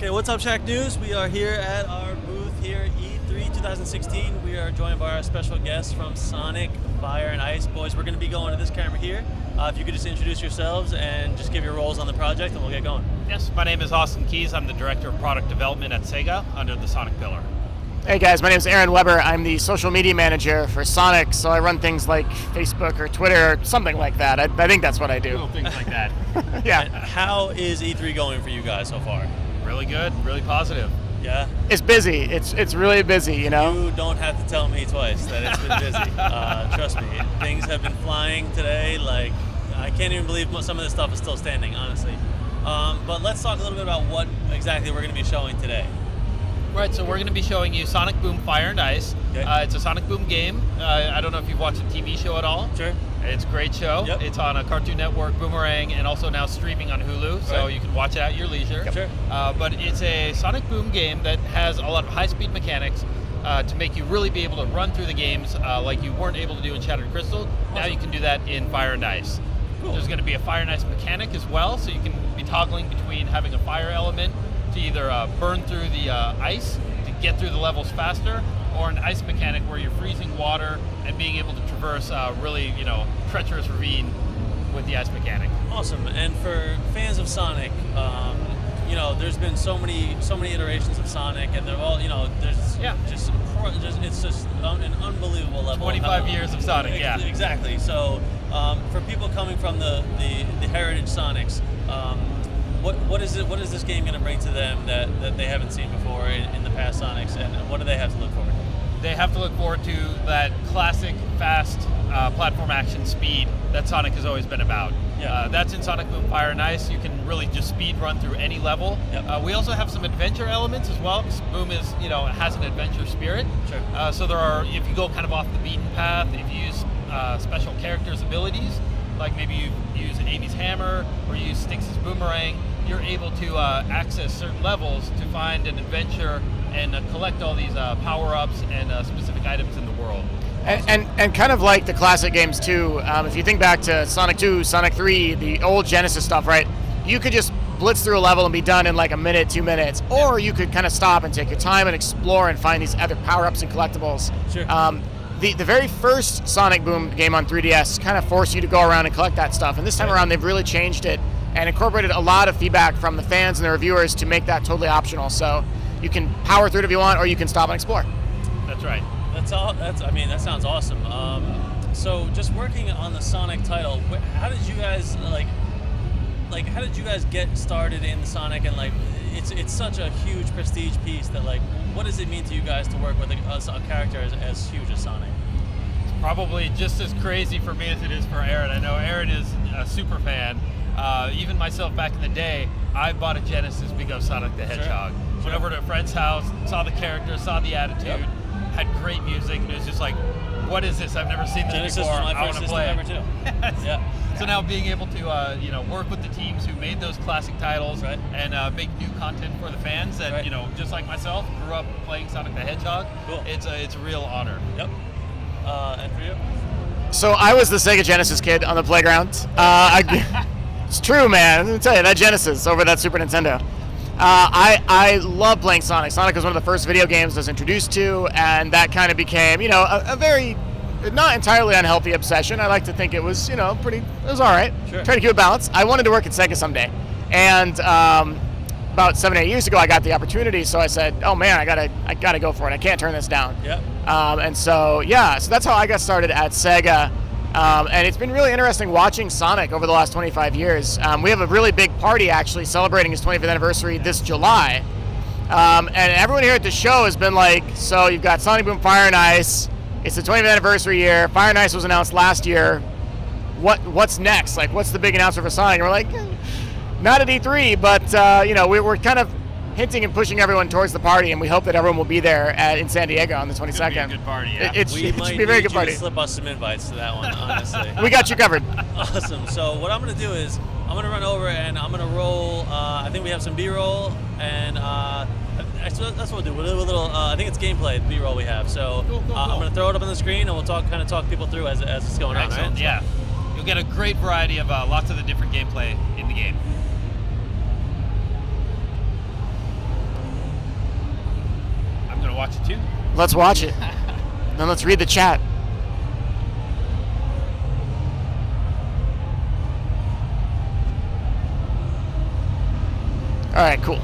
Okay, what's up, Shack News? We are here at our booth here, E3 2016. We are joined by our special guests from Sonic, Fire, and Ice. Boys, we're going to be going to this camera here. If you could just introduce yourselves and just give your roles on the project, and we'll get going. Yes, my name is Austin Keys. I'm the Director of Product Development at Sega under the Sonic pillar. Hey guys, my name is Aaron Weber. I'm the social media manager for Sonic, so I run things like Facebook or Twitter or something like that. I think that's what I do. Little things like that. Yeah. How is E3 going for you guys so far? Really good, really positive. Yeah? It's busy. It's really busy, you know? You don't have to tell me twice that it's been busy. Trust me, things have been flying today. Like, I can't even believe some of this stuff is still standing, honestly. But let's talk a little bit about what exactly we're going to be showing today. Right, so we're going to be showing you Sonic Boom Fire and Ice. Okay. It's a Sonic Boom game. I don't know if you've watched the TV show at all. Sure. It's a great show. Yep. It's on a Cartoon Network, Boomerang, and also now streaming on Hulu, so Right. you can watch it at your leisure. Sure. But it's a Sonic Boom game that has a lot of high-speed mechanics to make you really be able to run through the games like you weren't able to do in Shattered Crystal. Now you can do that in Fire and Ice. Cool. There's going to be a Fire and Ice mechanic as well, so you can be toggling between having a fire element to either burn through the ice to get through the levels faster, or an ice mechanic where you're freezing water and being able to traverse really, treacherous ravine with the ice mechanic. Awesome. And for fans of Sonic, there's been so many iterations of Sonic, and they're all, there's it's just an unbelievable level. 25 years of Sonic, yeah. Exactly. So for people coming from the heritage Sonics, what is this game going to bring to them that they haven't seen before in the past Sonics, and what do they have to look forward to? They have to look forward to that classic, fast platform action speed that Sonic has always been about. Yeah. That's in Sonic Boom Fire and Ice. You can really just speed run through any level. Yep. We also have some adventure elements as well, because Boom is, has an adventure spirit. Sure. So there are, if you go kind of off the beaten path, if you use special characters' abilities, like maybe you use Amy's hammer or you use Styx's boomerang, you're able to access certain levels to find an adventure and collect all these power-ups and specific items in the world. And kind of like the classic games too, if you think back to Sonic 2, Sonic 3, the old Genesis stuff, right? You could just blitz through a level and be done in like a minute, 2 minutes, or you could kind of stop and take your time and explore and find these other power-ups and collectibles. Sure. The very first Sonic Boom game on 3DS kind of forced you to go around and collect that stuff, and this time around they've really changed it and incorporated a lot of feedback from the fans and the reviewers to make that totally optional. So you can power through it if you want, or you can stop and explore. That's right. That sounds awesome. So just working on the Sonic title, how did you guys how did you guys get started in the Sonic, and it's such a huge prestige piece that what does it mean to you guys to work with a character as huge as Sonic? Probably just as crazy for me as it is for Aaron. I know Aaron is a super fan. Even myself back in the day, I bought a Genesis because of Sonic the Hedgehog. Sure. Went over to a friend's house, saw the character, saw the attitude, had great music, and it was just like, what is this? I've never seen this Genesis before. was my I want first to system play ever it. too. Yeah. So now being able to work with the teams who made those classic titles Right. and make new content for the fans that Right. just like myself grew up playing Sonic the Hedgehog. Cool. It's a real honor. Yep. And for you? So I was the Sega Genesis kid on the playground. It's true, man. Let me tell you, that Genesis over that Super Nintendo. I love playing Sonic. Sonic was one of the first video games I was introduced to, and that kind of became, a very not entirely unhealthy obsession. I like to think it was, it was all right. Sure. Trying to keep it balanced. I wanted to work at Sega someday, and about 7 or 8 years ago, I got the opportunity. So I said, "Oh man, I gotta go for it. I can't turn this down." Yep. And so that's how I got started at Sega. And it's been really interesting watching Sonic over the last 25 years. We have a really big party actually celebrating his 25th anniversary this July. And everyone here at the show has been like, so you've got Sonic Boom Fire and Ice. It's the 25th anniversary year. Fire and Ice was announced last year. What's next? What's the big announcement for Sonic? And we're like, not at E3, but we're kind of hinting and pushing everyone towards the party, and we hope that everyone will be there in San Diego on the 22nd. It'll be a good party, yeah. It We should might be a very need good you party. to slip us some invites to that one, honestly. We got you covered. Awesome. So what I'm going to do is I'm going to run over and I'm going to roll. I think we have some B-roll, and actually, that's what we'll do. We'll do a little. I think it's gameplay B-roll we have. So Cool. I'm going to throw it up on the screen, and we'll talk people through as it's going on. Excellent, Right? yeah. You'll get a great variety of lots of the different gameplay in the game. Let's watch it. Then let's read the chat. All right, cool.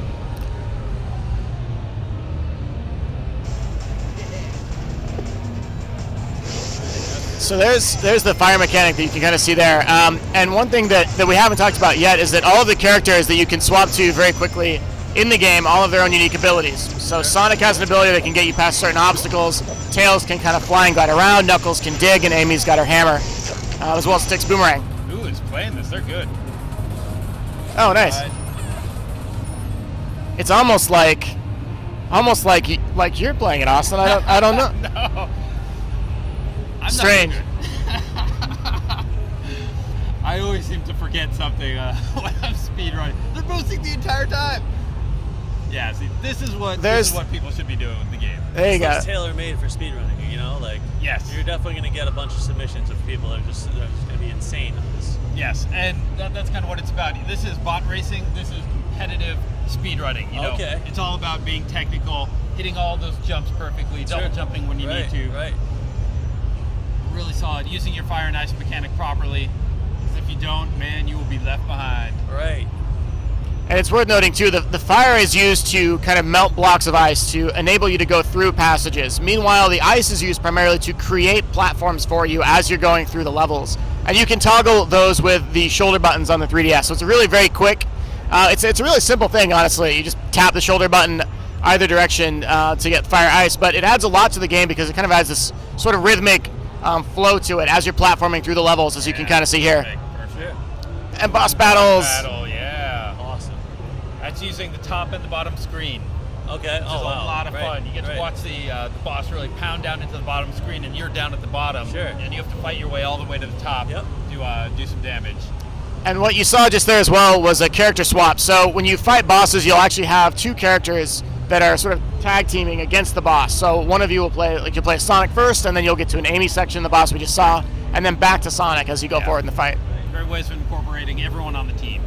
So there's the fire mechanic that you can kind of see there. And one thing that we haven't talked about yet is that all of the characters that you can swap to very quickly in the game all have their own unique abilities. So Sonic has an ability that can get you past certain obstacles. Tails can kind of fly and glide around. Knuckles can dig, and Amy's got her hammer, as well as Stick's boomerang. Ooh, who's playing this? They're good. Oh, nice. It's almost like you're playing it, Austin. I don't know. No. I'm Strange. Not good. I always seem to forget something when I'm speedrunning. They're boasting the entire time. Yeah, see, this is what people should be doing with the game. There you go. It's tailor-made for speedrunning, you know? Like, Yes. you're definitely going to get a bunch of submissions of people that are just going to be insane at this. Yes, and that's kind of what it's about. This is bot racing. This is competitive speedrunning. You know, Okay. it's all about being technical, hitting all those jumps perfectly, double jumping when you need to. Right. Really solid. Using your fire and ice mechanic properly. Because if you don't, man, you will be left behind. Right. And it's worth noting too, the fire is used to kind of melt blocks of ice to enable you to go through passages. Meanwhile, the ice is used primarily to create platforms for you as you're going through the levels. And you can toggle those with the shoulder buttons on the 3DS. So it's a really very quick, it's a really simple thing, honestly. You just tap the shoulder button either direction to get fire ice, but it adds a lot to the game because it kind of adds this sort of rhythmic flow to it as you're platforming through the levels, as you can kind of see here. Perfect. And boss battles. Battle, yeah. Awesome. That's using the top and the bottom screen. Okay. Which is a lot of fun. You get to watch the boss really pound down into the bottom screen, and you're down at the bottom. Sure. And you have to fight your way all the way to the top to do some damage. And what you saw just there as well was a character swap. So when you fight bosses, you'll actually have two characters that are sort of tag teaming against the boss. So one of you will play, like you'll play Sonic first, and then you'll get to an Amy section, the boss we just saw, and then back to Sonic as you go forward in the fight. Great ways of incorporating everyone on the team.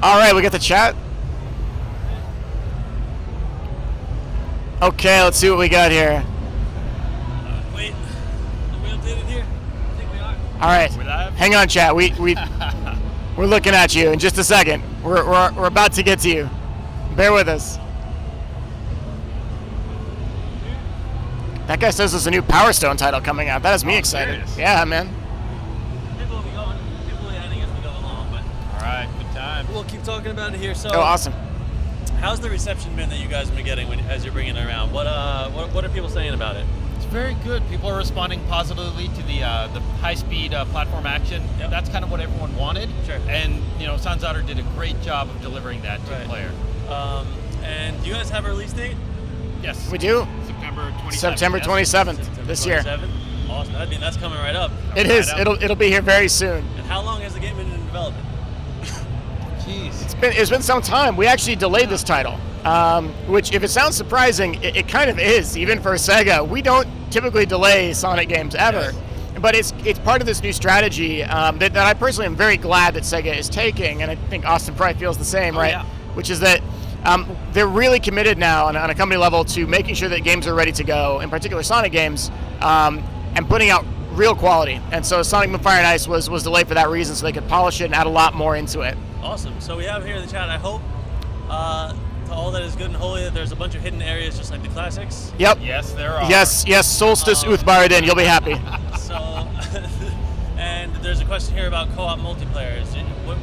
All right, we got the chat. Okay, let's see what we got here. Wait. Are we updated here? I think we are. All right, We live? hang on, chat. We're looking at you in just a second. We're about to get to you. Bear with us. That guy says there's a new Power Stone title coming out. That has me excited. serious? Yeah, man. People will be going. People will be adding as we go along, but All right, good time. we'll keep talking about it here. So, Oh, awesome. how's the reception been that you guys have been getting as you're bringing it around? What are people saying about it? It's very good. People are responding positively to the high-speed platform action. Yep. That's kind of what everyone wanted. Sure. And Sans Otter did a great job of delivering that to the player. And do you guys have a release date? Yes. We do. September 27th. September yes. 27th September this year. 27th? Awesome. I mean, that's coming right up. It is. It'll be here very soon. And how long has the game been in development? Jeez. It's been some time. We actually delayed this title, which, if it sounds surprising, it kind of is. Even for Sega, we don't typically delay Sonic games ever. But it's part of this new strategy that I personally am very glad that Sega is taking, and I think Austin probably feels the same, right? yeah. Which is that they're really committed now on a company level to making sure that games are ready to go, in particular Sonic games, and putting out real quality. And so Sonic Boom Fire and Ice was delayed for that reason, so they could polish it and add a lot more into it. Awesome. So we have here in the chat, I hope, to all that is good and holy, that there's a bunch of hidden areas just like the classics. Yep. Yes, there are. Yes, Solstice Uthbaradin, you'll be happy. So, and there's a question here about co-op multiplayers.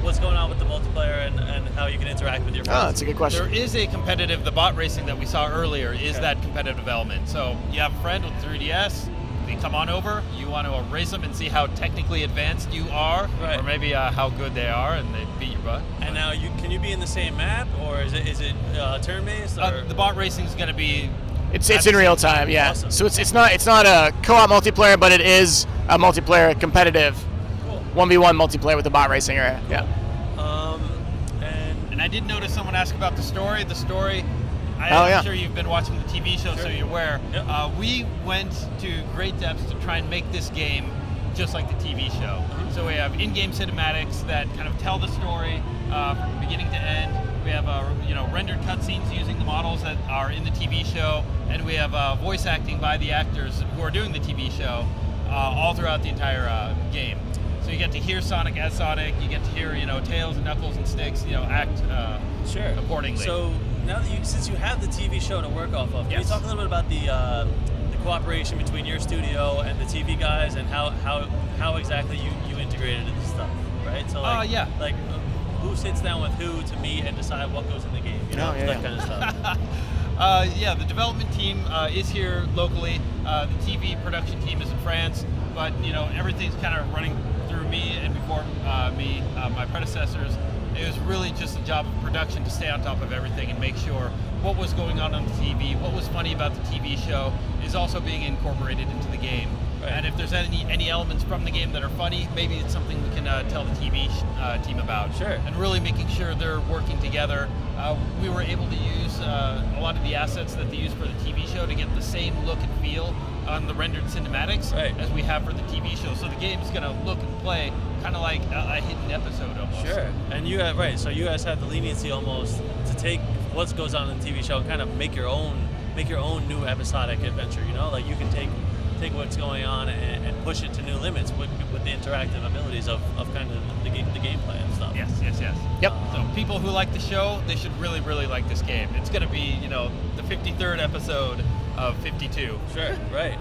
What's going on with the multiplayer and how you can interact with your friends? Oh, that's a good question. There is a competitive, the bot racing that we saw earlier is that competitive element. So you have a friend with 3DS, they come on over, you want to race them and see how technically advanced you are, Right. or maybe how good they are, and they beat your butt. And now, can you be in the same map, or is it turn-based? Or? The bot racing is going to be. It's in real time, yeah. Awesome. So it's not a co-op multiplayer, but it is a multiplayer competitive Cool. 1v1 multiplayer with the bot racing area. Yeah. And I did notice someone ask about the story. The story, Oh, yeah. I'm sure you've been watching the TV show, so you're aware. Yep. We went to great depths to try and make this game just like the TV show. So we have in-game cinematics that kind of tell the story from beginning to end. We have rendered cutscenes using the models that are in the TV show, and we have voice acting by the actors who are doing the TV show all throughout the entire game. So you get to hear Sonic as Sonic. You get to hear Tails and Knuckles and Sticks act Sure. accordingly. So now that since you have the TV show to work off of, can you Yes. talk a little bit about the cooperation between your studio and the TV guys, and how exactly you integrated this stuff, right? So yeah. like who sits down with who to meet and decide what goes in the game, that kind of stuff. Yeah, the development team is here locally. The TV production team is in France, but everything's kind of running through me, and before my predecessors. It was really just a job of production to stay on top of everything and make sure what was going on the TV, what was funny about the TV show, is also being incorporated into the game. Right. And if there's any elements from the game that are funny, maybe it's something we can tell the TV team about. Sure. And really making sure they're working together. We were able to use a lot of the assets that they use for the TV show to get the same look and feel on the rendered cinematics Right. as we have for the TV show. So the game's going to look and play kind of like a hidden episode almost. Sure. And you have so you guys have the leniency almost to take what goes on in the TV show and kind of make your own new episodic adventure. Like you can take what's going on and push it to new limits with the interactive abilities of kind of the gameplay and stuff. Yes. Yep. So people who like the show, they should really, really like this game. It's going to be, the 53rd episode of 52. Sure. Right.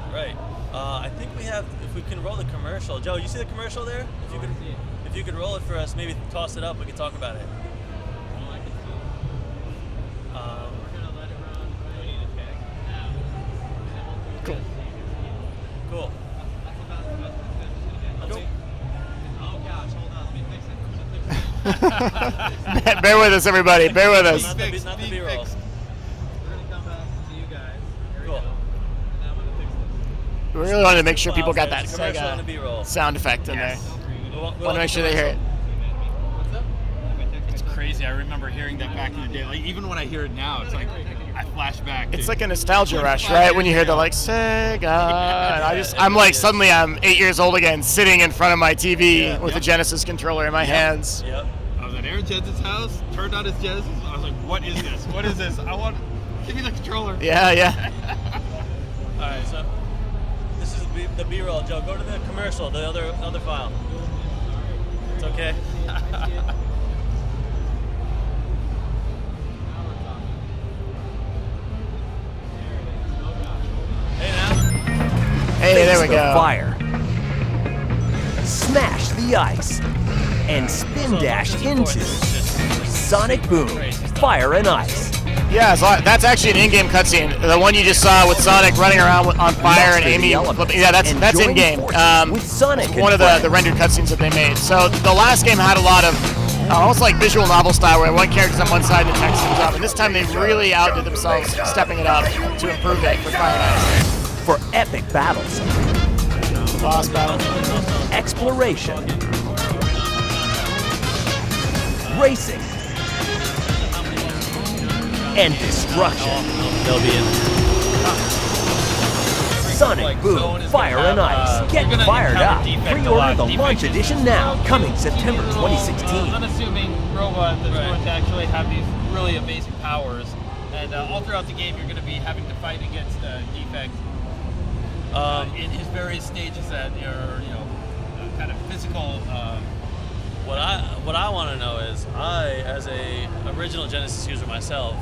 I think we have. If we can roll the commercial, Joe, you see the commercial there? If you could roll it for us, maybe toss it up. We can talk about it. Cool. Cool. Bear with us, everybody. Bear with us. Not the B-roll. Cool. We really wanted to make sure people got that There's a commercial and a Sega B-roll. sound effect in there. Want to make sure they hear it. It's crazy. I remember hearing that back in the day. Like, even when I hear it now, it's like I flash back. It's like a nostalgia rush, right? When you hear the Sega, and I'm like suddenly I'm 8 years old again, sitting in front of my TV with a Genesis controller in my hands. Yep. I was at Aaron Jensen's house, turned on his Genesis. I was like, what is this? What is this? Give me the controller. Yeah. All right. So this is the B-roll. Joe, go to the commercial, the other file. It's okay. Hey, there we the go. fire, smash the ice, and spin dash into Sonic Boom, Fire and Ice. Yeah, so that's actually an in-game cutscene. The one you just saw with Sonic running around on fire and Master the Amy. elements Yeah, that's and in join game. forces with Sonic It's and one of the friends. rendered cutscenes that they made. So the last game had a lot of almost like visual novel style, where one character's on one side and the text comes up. And this time they really outdid themselves, stepping it up to improve it for Fire and Ice. For epic battles, Boss battle. exploration, racing, and destruction. They'll be in. Sonic Boom, Fire and Ice. Get fired up. Pre-order the launch edition now, coming September 2016. Unassuming robot that's Right. going to actually have these really amazing powers. And all throughout the game, you're going to be having to fight against Defect in his various stages that are, kind of physical. What I want to know is, as a original Genesis user myself,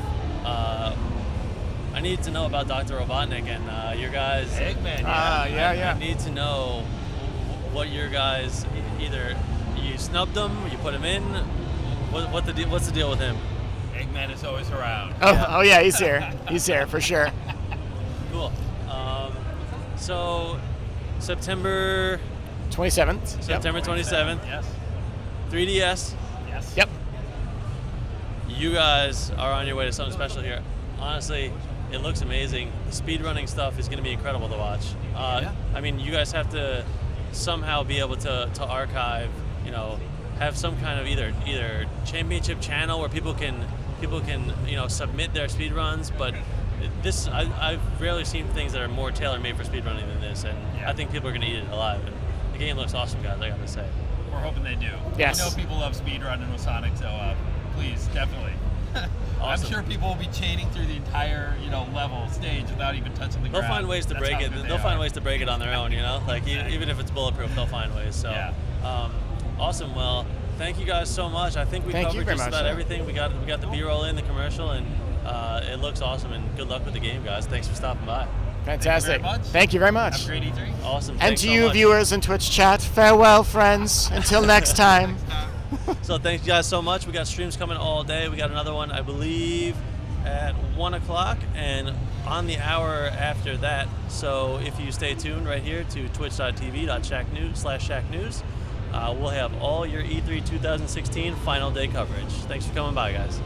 I need to know about Dr. Robotnik and your guys. Eggman, I need to know what your guys, either you snubbed him, you put him in. What's the deal with him? Eggman is always around. Oh yeah, he's here. He's here for sure. Cool. So September 27th. September 27th, Yes. 3DS. Yes. Yep. You guys are on your way to something special here. Honestly, it looks amazing. The speedrunning stuff is going to be incredible to watch. I mean, you guys have to somehow be able to archive, have some kind of either championship channel where people can submit their speedruns. But this, I've rarely seen things that are more tailor-made for speedrunning than this, and I think people are going to eat it alive. And the game looks awesome, guys. I got to say. We're hoping they do. Yes. I know people love speedrunning with Sonic, so please, definitely. I'm sure people will be chaining through the entire, level stage without even touching the ground. They'll find ways to break it. They'll find ways to break it on their own, Like even if it's bulletproof, they'll find ways. So, awesome. Well, thank you guys so much. I think we covered just about everything. We got the B-roll in, the commercial, and it looks awesome. And good luck with the game, guys. Thanks for stopping by. Fantastic. Thank you very much. Have a great E3. Awesome. And to you viewers in Twitch chat, farewell, friends. Until next time. So thanks, guys, so much. We got streams coming all day. We got another one, I believe, at 1 o'clock and on the hour after that. So if you stay tuned right here to twitch.tv/shacknews, we'll have all your E3 2016 final day coverage. Thanks for coming by, guys.